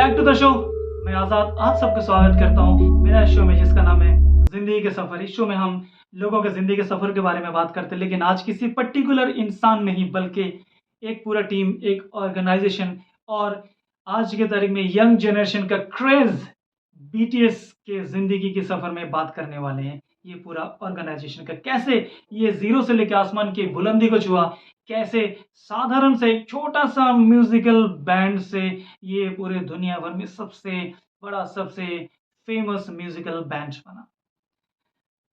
Back to the show. मैं आज़ाद आप सबका स्वागत करता हूँ मेरा शो में जिसका नाम है ज़िंदगी के सफ़र। इस शो में हम लोगों के ज़िंदगी के सफ़र के बारे में बात करते हैं, लेकिन आज किसी पर्टिकुलर इंसान नहीं बल्कि एक पूरा टीम, एक ऑर्गेनाइजेशन और आज के तारीख में यंग जनरेशन का क्रेज़ बीटीएस के ज़िंदगी के सफ़र में बात करने वाले हैं। ये पूरा ऑर्गेनाइजेशन का कैसे ये ज़ीरो से लेकर आसमान की बुलंदी को छुआ, कैसे साधारण से एक छोटा-सा म्यूज़िकल बैंड से ये पूरे दुनिया भर में सबसे बड़ा, सबसे फ़ेमस म्यूज़िकल बैंड बना।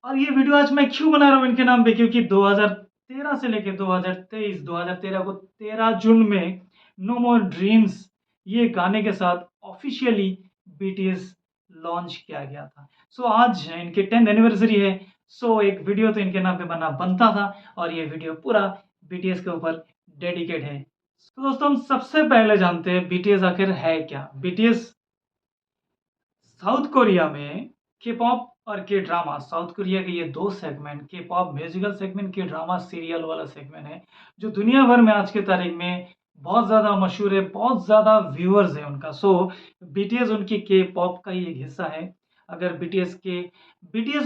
और ये वीडियो आज मैं क्यों बना रहा हूँ इनके नाम पे, क्योंकि 2013 से लेके 2023, 2013 को 13 जून में नो मोर ड्रीम्स ये गाने के साथ ऑफ़िशियली बीटीएस लॉन्च किया गया था। सो आज इनकी 10th एनिवर्सरी है, सो एक वीडियो तो इनके नाम पे बनना बनता था और ये वीडियो पूरा बीटीएस के ऊपर डेडिकेट है। तो दोस्तों हम सबसे पहले जानते हैं बीटीएस आखिर है क्या? बीटीएस साउथ कोरिया में के-पॉप और के-ड्रामा, साउथ कोरिया के ये 2 segment, K pop musical segment, K drama serial वाला सेगमेंट है, जो दुनिया भर में आज की तारीख में बहुत ज़्यादा मशहूर है, बहुत ज़्यादा व्यूअर्स हैं उनका। सो बीटीएस उनकी के-पॉप का ही एक हिस्सा है। अगर बीटीएस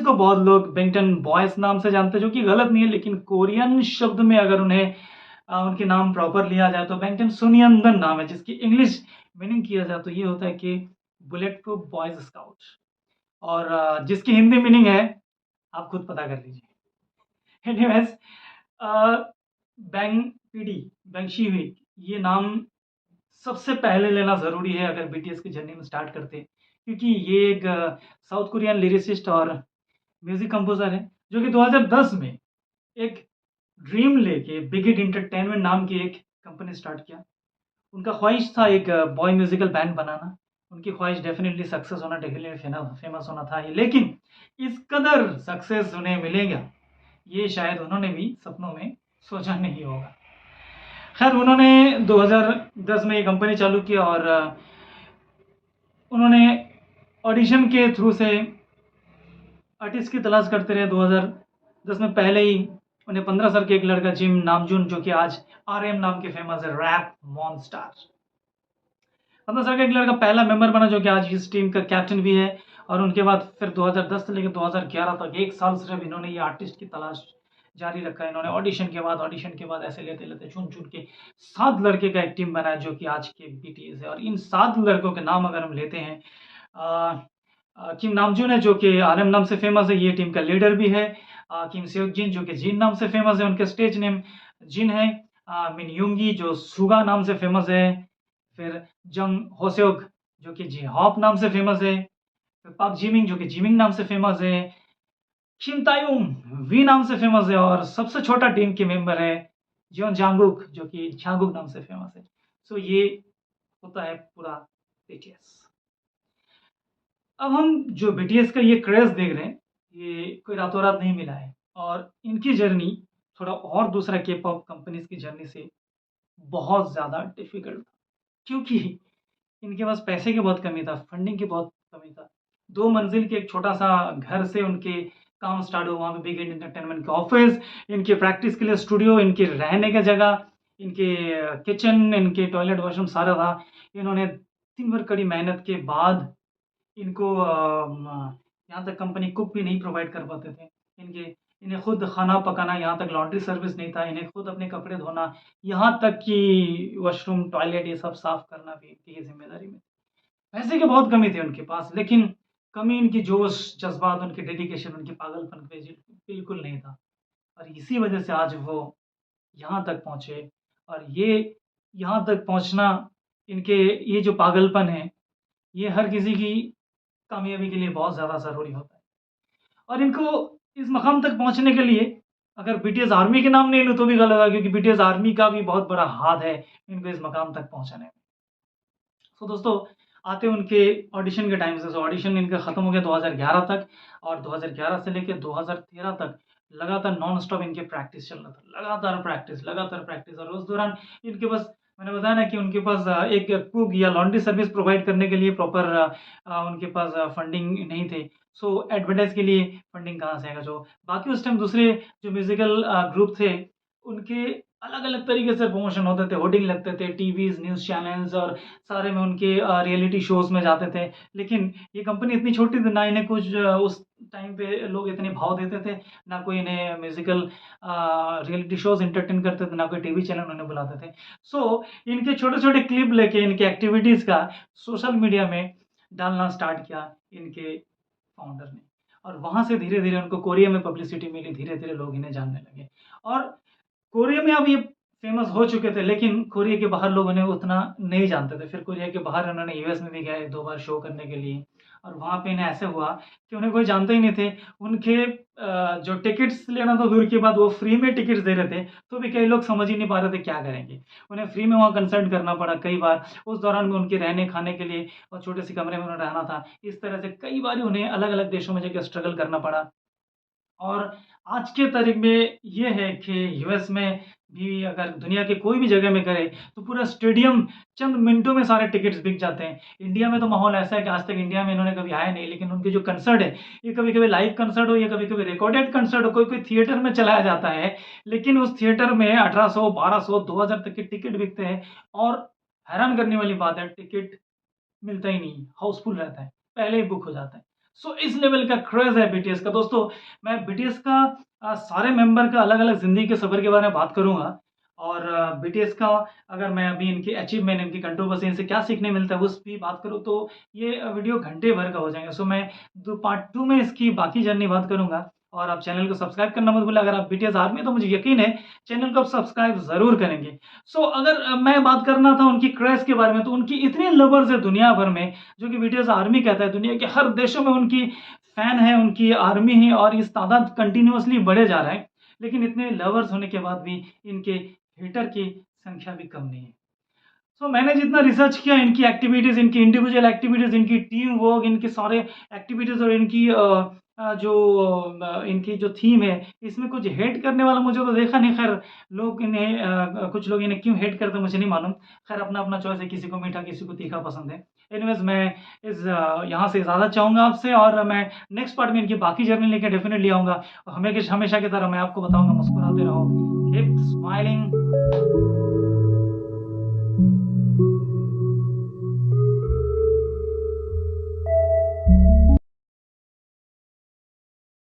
को बहुत लोग बैंगटन बॉयज़ नाम से जानते हैं, जो कि गलत नहीं है, लेकिन कोरियन शब्द में अगर उन्हें उनके नाम प्रॉपर लिया जाए तो बैंगटन सुनियंदन नाम है, जिसकी इंग्लिश मीनिंग किया जाए तो ये होता है कि बुलेट प्रूफ बॉयज़ स्काउट, और जिसकी हिंदी मीनिंग है आप खुद पता कर लीजिए। एनीवेज़ बैंग पीडी, बैंगशी हुई, ये नाम सबसे पहले लेना ज़रूरी है अगर बीटीएस की जर्नी में स्टार्ट करते हैं, क्योंकि ये एक साउथ कोरियन लिरिसिस्ट और म्यूज़िक कंपोज़र है, जो कि 2010 में एक ड्रीम लेके बिग हिट एंटरटेनमेंट नाम की एक कंपनी स्टार्ट किया। उनका ख्वाहिश था एक बॉय म्यूज़िकल बैंड बनाना। उनकी ख्वाहिश डेफ़िनिटली सक्सेस होना, डेफ़िनिटली फ़ेमस होना था ही, लेकिन इस कदर सक्सेस उन्हें मिलेगा, ये शायद उन्होंने भी सपनों में सोचा नहीं होगा। ख़ैर उन्होंने 2010 में ये कंपनी चालू किया और उन्होंने ऑडिशन के थ्रू से आर्टिस्ट की तलाश करते रहे। 2010 में पहले ही उन्हें 15 साल के एक लड़का जिम नामजून, जो कि आज आरएम नाम के फ़ेमस है, रैप मॉन्स्टर, 15 साल का एक लड़का पहला मेंबर बना, जो कि आज इस टीम का कैप्टन भी है। और उनके बाद फिर 2010 से लेकर 2011 तक 1 साल सिर्फ इन्होंने ये आर्टिस्ट की तलाश जारी रखा है। इन्होंने ऑडिशन के बाद ऐसे लेते-लेते चुन-चुन के 7 लड़के का एक टीम बनाया, जो कि आज के बीटीएस है। और इन 7 लड़कों के नाम अगर हम लेते हैं, किम नामजून है, जो कि आरएम नाम से फ़ेमस है, ये टीम का लीडर भी है। किम सेok जिन, जो कि जिन नाम से फ़ेमस है, उनके स्टेज नेम जिन है। मिन योंगी, जो सुगा नाम से फ़ेमस है। फिर जंग होसेok, जो कि जी-हॉप नाम से फ़ेमस है। फिर पाक जिमिंग, जो कि जिमिंग नाम से फ़ेमस है। किम तायुंग वी नाम से फ़ेमस है, और सबसे छोटा टीम के मेंबर है जियोन जांगुक, जो कि झांगुक नाम से फ़ेमस है। सो ये होता है पूरा बीटीएस। अब हम जो बीटीएस का ये क्रेज़ देख रहे हैं, ये कोई रातों-रात नहीं मिला है, और इनकी जर्नी थोड़ा और दूसरा के-पॉप कंपनीज़ की जर्नी से बहुत ज़्यादा डिफ़िकल्ट था, क्योंकि इनके पास पैसे की बहुत कमी था, फंडिंग की बहुत कमी था। 2 मंजिल के एक छोटा-सा घर से उनके काम स्टार्ट हुआ, वहाँ पे बिग हिट एंटरटेनमेंट का ऑफ़िस, इनके प्रैक्टिस के लिए स्टूडियो, इनके रहने का जगह, इनके किचन, इनके टॉयलेट, वॉशरूम सारा था। इन्होंने दिन भर कड़ी मेहनत के बाद इनको यहाँ तक कंपनी कुक भी नहीं प्रोवाइड कर पाते थे। इन्हें खुद खाना पकाना, यहाँ तक लॉन्ड्री सर्विस नहीं था, इन्हें खुद अपने कपड़े धोना, यहाँ तक कि वॉशरूम, टॉयलेट ये सब साफ़ करना भी इनकी ही ज़िम्मेदारी में। पैसे की बहुत कमी थी उनके पास, लेकिन कमी इनकी जोश, जज़्बात, उनकी डेडिकेशन, उनके पागलपन पे जी बिल्कुल नहीं था। और इसी वजह से आज वो यहाँ तक पहुँचे, और ये यहाँ तक पहुँचना, इनके ये जो पागलपन है, ये हर किसी की कामयाबी के लिए बहुत ज़्यादा ज़रूरी होता है। और इनको इस मकाम तक पहुँचने के लिए अगर बीटीएस आर्मी के नाम नहीं लूँ तो भी गलत है, क्योंकि बीटीएस आर्मी का भी बहुत बड़ा हाथ है इनको इस मकाम तक पहुँचाने में। तो दोस्तों आते हैं उनके ऑडिशन के टाइम से। सो ऑडिशन इनका ख़त्म हो गया 2011 तक, और 2011 से लेके 2013 तक लगातार नॉन स्टॉप इनके प्रैक्टिस चल रहा था। लगातार प्रैक्टिस, और उस दौरान इनके पास, मैंने बताया ना कि उनके पास एक कुक या लॉन्ड्री सर्विस प्रोवाइड करने के लिए प्रॉपर उनके पास फंडिंग नहीं थे। सो एडवर्टाइज़ के लिए फंडिंग कहाँ से आएगा? जो बाकी उस टाइम दूसरे जो म्यूज़िकल ग्रुप थे, उनके अलग-अलग तरीके से प्रमोशन होते थे, होर्डिंग लगते थे, टीवीज़, न्यूज़ चैनल्स और सारे में उनके रियलिटी शोज़ में जाते थे। लेकिन ये कंपनी इतनी छोटी थी, ना इन्हें कुछ उस टाइम पे लोग इतने भाव देते थे, ना कोई इन्हें म्यूज़िकल रियलिटी शोज़ एंटरटेन करते थे, ना कोई टीवी चैनल उन्हें बुलाते थे। सो इनके छोटे-छोटे क्लिप लेके इनके एक्टिविटीज़ का सोशल मीडिया में डालना स्टार्ट किया इनके फाउंडर ने और वहाँ से धीरे-धीरे उनको कोरिया में पब्लिसिटी मिली, धीरे-धीरे लोग इन्हें जानने लगे और कोरिया में अब ये फ़ेमस हो चुके थे, लेकिन कोरिया के बाहर लोग उन्हें उतना नहीं जानते थे। फिर कोरिया के बाहर उन्होंने यूएस में भी गए 1-2 बार शो करने के लिए और वहाँ पे इन्हें ऐसे हुआ कि उन्हें कोई जानते ही नहीं थे। उनके जो टिकट्स लेना तो दूर की बात, वो फ्री में टिकट्स दे रहे थे, तो भी कई लोग समझ ही नहीं पा रहे थे क्या करेंगे। उन्हें फ्री में वहाँ कंसल्ट करना पड़ा कई बार। उस दौरान में उनके रहने-खाने के लिए और छोटे-से कमरे में उन्हें रहना था। इस तरह से कई बारी उन्हें अलग-अलग देशों में जाके स्ट्रगल करना पड़ा। और आज के तारीख में ये है कि यूएस में भी अगर दुनिया के कोई भी जगह में करें, तो पूरा स्टेडियम चंद मिनटों में सारे टिकट्स बिक जाते हैं। इंडिया में तो माहौल ऐसा है कि आज तक इंडिया में इन्होंने कभी आया नहीं, लेकिन उनके जो कंसर्ट है, ये कभी-कभी लाइव कंसर्ट हो या कभी-कभी रिकॉर्डेड कंसर्ट हो, कोई-कोई थिएटर में चलाया जाता है, लेकिन उस थिएटर में 1800, 1200, 2000 तक के टिकट बिकते हैं और हैरान करने वाली बात है, टिकट मिलता ही नहीं, हाउसफुल रहता है, पहले ही बुक हो जाता है। सो इस लेवल का क्रेज़ है बीटीएस का। दोस्तों, मैं बीटीएस का सारे मेंबर का अलग-अलग ज़िंदगी के सफ़र के बारे में बात करूँगा और बीटीएस का अगर मैं अभी इनकी अचीवमेंट, इनकी कंट्रोवर्सी, इनसे क्या सीखने मिलता है, उस भी बात करूँ तो ये वीडियो घंटे भर का हो जाएगा। सो मैं दो पार्ट 2 में इसकी बाकी जर्नी बात करूँगा और आप चैनल को सब्सक्राइब करना मत भूलिए। अगर आप बीटीएस आर्मी हैं, तो मुझे यकीन है चैनल को आप सब्सक्राइब ज़रूर करेंगे। सो अगर मैं बात करना था उनकी क्रेज़ के बारे में, तो उनकी इतने लवर्स हैं दुनिया भर में, जो कि बीटीएस आर्मी कहता है। दुनिया के हर देशों में उनकी फ़ैन है, उनकी आर्मी है और इस तादाद कंटिन्यूअसली बढ़े जा रहा है। लेकिन इतने लवर्स होने के बाद भी इनके हेटर की संख्या भी कम नहीं है। सो मैंने जितना रिसर्च किया इनकी एक्टिविटीज़, इनकी इंडिविजुअल एक्टिविटीज़, इनकी टीम वर्क, इनके सारे एक्टिविटीज़ और इनकी जो इनकी जो थीम है, इसमें कुछ हेट करने वाला मुझे तो देखा नहीं। ख़ैर लोग इन्हें कुछ लोग इन्हें क्यों हेट करते हैं मुझे नहीं मालूम। ख़ैर अपना-अपना चॉइस है, किसी को मीठा, किसी को तीखा पसंद है। एनीवेज़ मैं यहाँ से इजाज़त चाहूँगा आपसे और मैं नेक्स्ट पार्ट में इनकी बाकी जर्नी लेके डेफ़िनेटली आऊँगा। हमेशा की तरह मैं आपको बताऊँगा मुस्कुराते रहो, हिप